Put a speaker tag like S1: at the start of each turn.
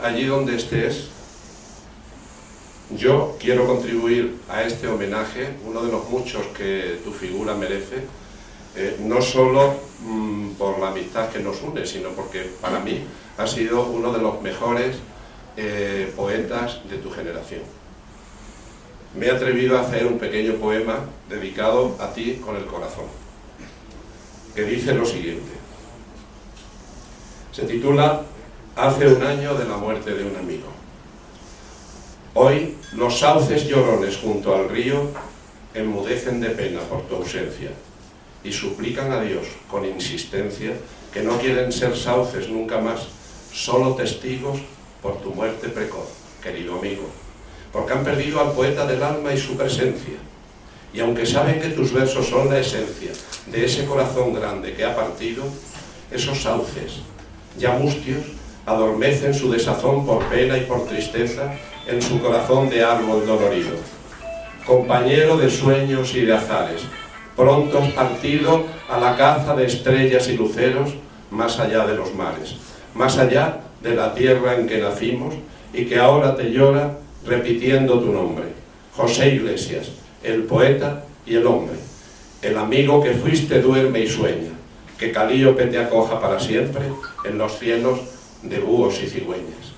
S1: Allí donde estés, yo quiero contribuir a este homenaje, uno de los muchos que tu figura merece, no solo por la amistad que nos une, sino porque para mí has sido uno de los mejores poetas de tu generación. Me he atrevido a hacer un pequeño poema dedicado a ti con el corazón, que dice lo siguiente. Se titula Hace un año de la muerte de un amigo. Hoy los sauces llorones junto al río enmudecen de pena por tu ausencia y suplican a Dios con insistencia que no quieren ser sauces nunca más, solo testigos por tu muerte precoz, querido amigo, porque han perdido al poeta del alma y su presencia, y aunque saben que tus versos son la esencia de ese corazón grande que ha partido, esos sauces, ya mustios, adormecen su desazón por pena y por tristeza en su corazón de árbol dolorido. Compañero de sueños y de azares, pronto has partido a la caza de estrellas y luceros más allá de los mares, más allá de la tierra en que nacimos y que ahora te llora repitiendo tu nombre. José Iglesias, el poeta y el hombre, el amigo que fuiste duerme y sueña, que Calíope te acoja para siempre en los cielos de búhos y cigüeñas.